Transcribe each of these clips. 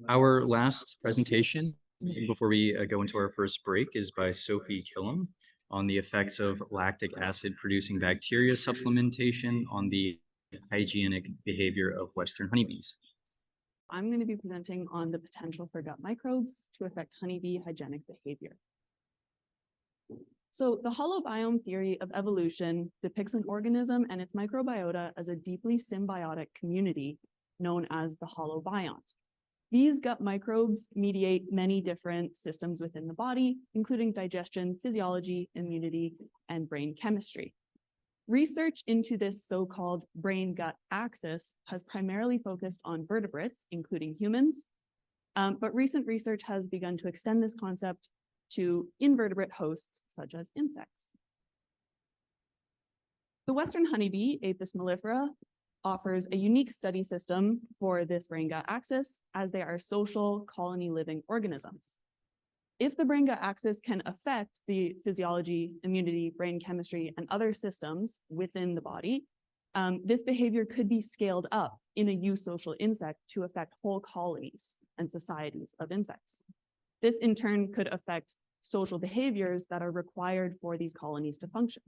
Our last presentation before we go into our first break is by Sophie Killam on the effects of lactic acid producing bacteria supplementation on the hygienic behavior of Western honeybees. I'm going to be presenting on the potential for gut microbes to affect honeybee hygienic behavior. So the holobiome theory of evolution depicts an organism and its microbiota as a deeply symbiotic community known as the holobiont. These gut microbes mediate many different systems within the body, including digestion, physiology, immunity, and brain chemistry. Research into this so-called brain-gut axis has primarily focused on vertebrates, including humans, but recent research has begun to extend this concept to invertebrate hosts, such as insects. The Western honeybee, Apis mellifera, offers a unique study system for this brain-gut axis, as they are social, colony-living organisms. If the brain-gut axis can affect the physiology, immunity, brain chemistry, and other systems within the body, this behavior could be scaled up in a eusocial insect to affect whole colonies and societies of insects. This in turn could affect social behaviors that are required for these colonies to function.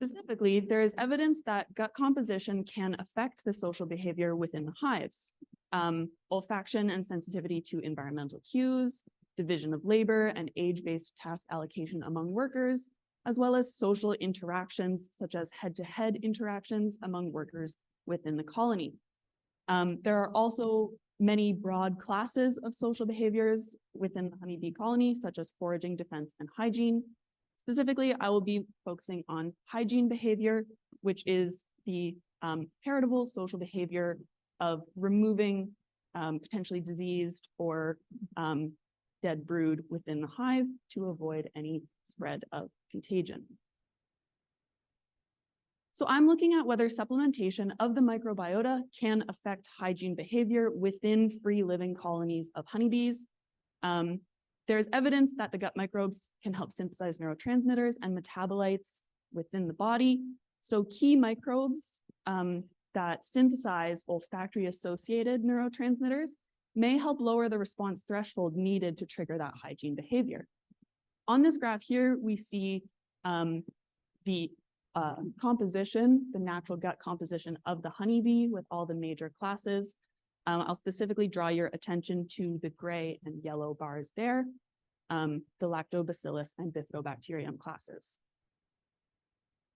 Specifically, there is evidence that gut composition can affect the social behavior within the hives. Olfaction and sensitivity to environmental cues, division of labor, and age-based task allocation among workers, as well as social interactions such as head-to-head interactions among workers within the colony. There are also many broad classes of social behaviors within the honeybee colony, such as foraging, defense, and hygiene. Specifically, I will be focusing on hygiene behavior, which is the heritable social behavior of removing potentially diseased or dead brood within the hive to avoid any spread of contagion. So I'm looking at whether supplementation of the microbiota can affect hygiene behavior within free living colonies of honeybees. There's evidence that the gut microbes can help synthesize neurotransmitters and metabolites within the body. So key microbes that synthesize olfactory-associated neurotransmitters may help lower the response threshold needed to trigger that hygiene behavior. On this graph here, we see the composition, the natural gut composition of the honeybee with all the major classes. I'll specifically draw your attention to the gray and yellow bars there, the lactobacillus and bifidobacterium classes.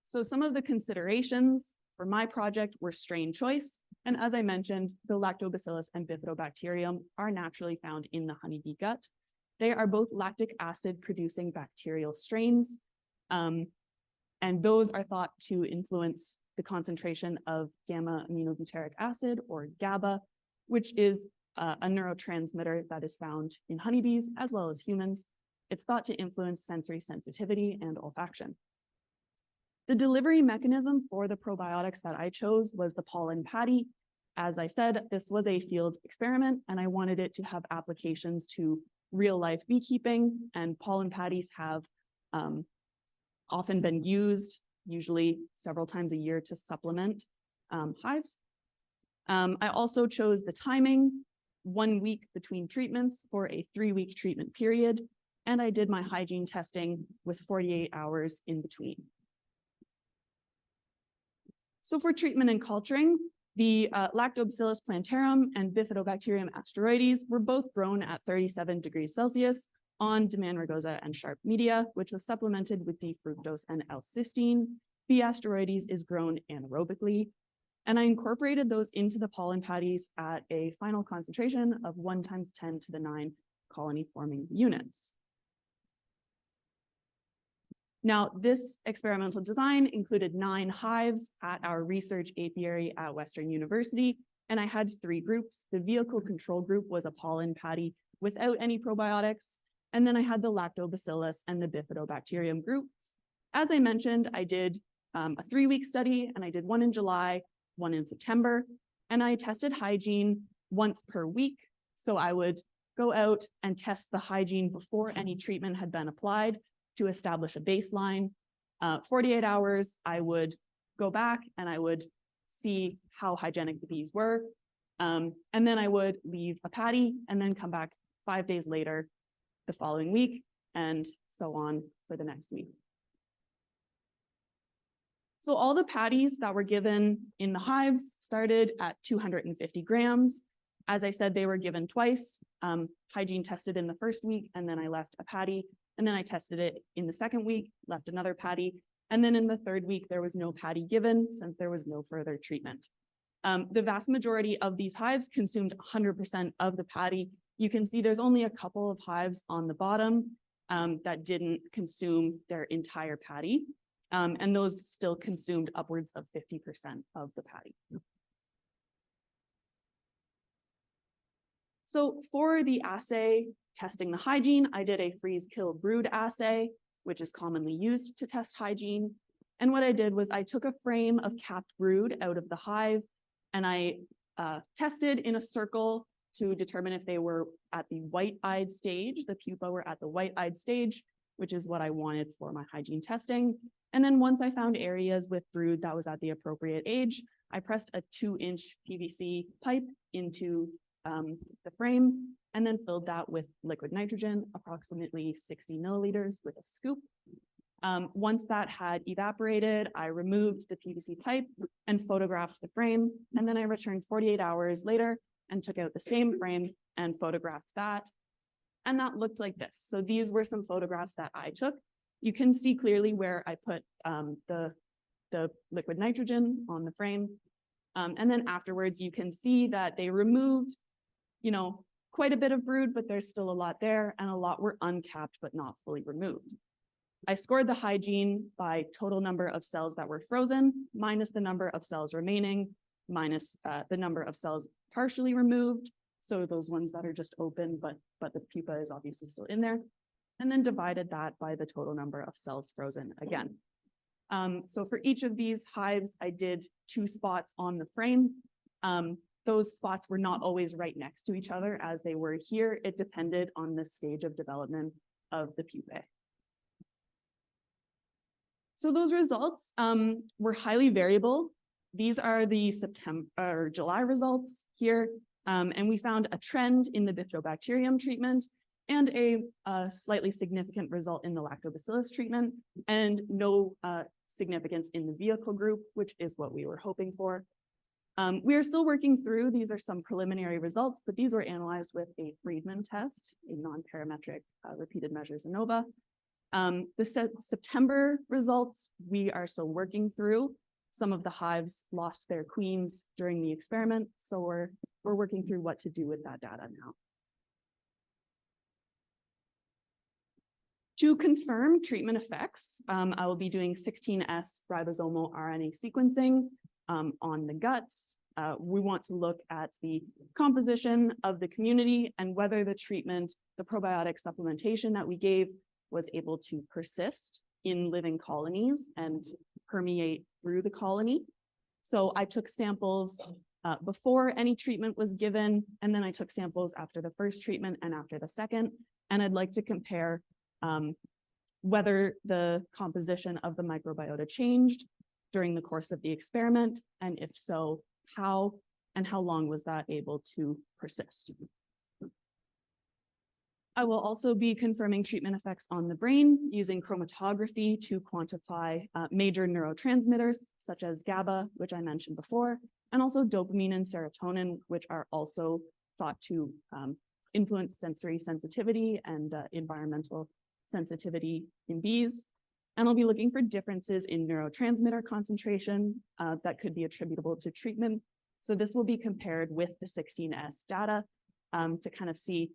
So some of the considerations for my project were strain choice. And as I mentioned, the lactobacillus and bifidobacterium are naturally found in the honeybee gut. They are both lactic acid producing bacterial strains. And those are thought to influence the concentration of gamma aminobutyric acid, or GABA, which is a neurotransmitter that is found in honeybees as well as humans. It's thought to influence sensory sensitivity and olfaction. The delivery mechanism for the probiotics that I chose was the pollen patty. As I said, this was a field experiment, and I wanted it to have applications to real-life beekeeping, and pollen patties have often been used, usually several times a year, to supplement hives. I also chose the timing, 1 week between treatments for a 3-week treatment period, and I did my hygiene testing with 48 hours in between. So for treatment and culturing, the Lactobacillus plantarum and Bifidobacterium asteroides were both grown at 37 degrees Celsius on demand rugosa and sharp media, which was supplemented with D-fructose and L-cysteine. B. asteroides is grown anaerobically, and I incorporated those into the pollen patties at a final concentration of 1 × 10⁹ colony-forming units. Now, this experimental design included 9 hives at our research apiary at Western University, and I had 3 groups. The vehicle control group was a pollen patty without any probiotics, and then I had the lactobacillus and the bifidobacterium group. As I mentioned, I did a 3-week study, and I did 1 in July, 1 in September, and I tested hygiene once per week. So I would go out and test the hygiene before any treatment had been applied to establish a baseline. 48 hours, I would go back and I would see how hygienic the bees were. And then I would leave a patty and then come back 5 days later the following week, and so on for the next week. So all the patties that were given in the hives started at 250 grams. As I said, they were given twice. Hygiene tested in the first week, and then I left a patty. And then I tested it in the second week, left another patty. And then in the third week, there was no patty given since there was no further treatment. The vast majority of these hives consumed 100% of the patty. You can see there's only a couple of hives on the bottom that didn't consume their entire patty. And those still consumed upwards of 50% of the patty. So for the assay testing the hygiene, I did a freeze kill brood assay, which is commonly used to test hygiene. And what I did was I took a frame of capped brood out of the hive and I tested in a circle to determine if they were at the white-eyed stage. The pupa were at the white-eyed stage, which is what I wanted for my hygiene testing. And then once I found areas with brood that was at the appropriate age, I pressed a 2-inch PVC pipe into the frame and then filled that with liquid nitrogen, approximately 60 milliliters with a scoop. Once that had evaporated, I removed the PVC pipe and photographed the frame. And then I returned 48 hours later and took out the same frame and photographed that. And that looked like this. So these were some photographs that I took. You can see clearly where I put the liquid nitrogen on the frame. And then afterwards, you can see that they removed, quite a bit of brood, but there's still a lot there, and a lot were uncapped but not fully removed. I scored the hygiene by total number of cells that were frozen, minus the number of cells remaining, minus the number of cells partially removed. So those ones that are just open, but the pupa is obviously still in there. And then divided that by the total number of cells frozen again. So for each of these hives, I did 2 spots on the frame. Those spots were not always right next to each other as they were here. It depended on the stage of development of the pupae. So those results were highly variable. These are the July results here. And we found a trend in the bifidobacterium treatment and a slightly significant result in the lactobacillus treatment, and no significance in the vehicle group, which is what we were hoping for. We are still working through, these are some preliminary results, but these were analyzed with a Friedman test, a non-parametric repeated measures ANOVA. The September results, we are still working through. Some of the hives lost their queens during the experiment, so we're working through what to do with that data now. To confirm treatment effects, I will be doing 16S ribosomal RNA sequencing on the guts. We want to look at the composition of the community and whether the treatment, the probiotic supplementation that we gave, was able to persist in living colonies and permeate through the colony. So I took samples before any treatment was given, and then I took samples after the first treatment and after the second, and I'd like to compare whether the composition of the microbiota changed during the course of the experiment, and if so, how and how long was that able to persist. I will also be confirming treatment effects on the brain using chromatography to quantify major neurotransmitters such as GABA, which I mentioned before, and also dopamine and serotonin, which are also thought to influence sensory sensitivity and environmental sensitivity in bees. And I'll be looking for differences in neurotransmitter concentration that could be attributable to treatment. So this will be compared with the 16S data to kind of see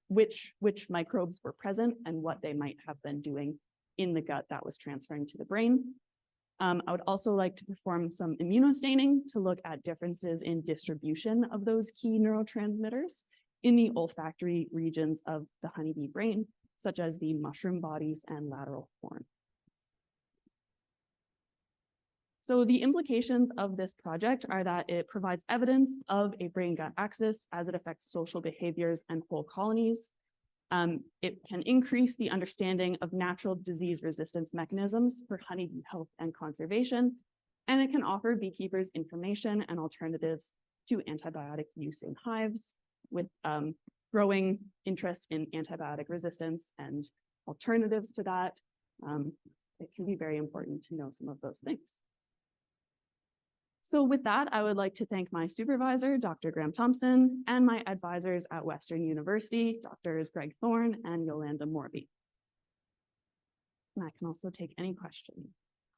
which microbes were present and what they might have been doing in the gut that was transferring to the brain. I would also like to perform some immunostaining to look at differences in distribution of those key neurotransmitters in the olfactory regions of the honeybee brain, such as the mushroom bodies and lateral horn. So the implications of this project are that it provides evidence of a brain-gut axis as it affects social behaviors and whole colonies. It can increase the understanding of natural disease resistance mechanisms for honeybee health and conservation. And it can offer beekeepers information and alternatives to antibiotic use in hives, with growing interest in antibiotic resistance and alternatives to that. It can be very important to know some of those things. So with that, I would like to thank my supervisor, Dr. Graham Thompson, and my advisors at Western University, Drs. Greg Thorne and Yolanda Morby. And I can also take any questions.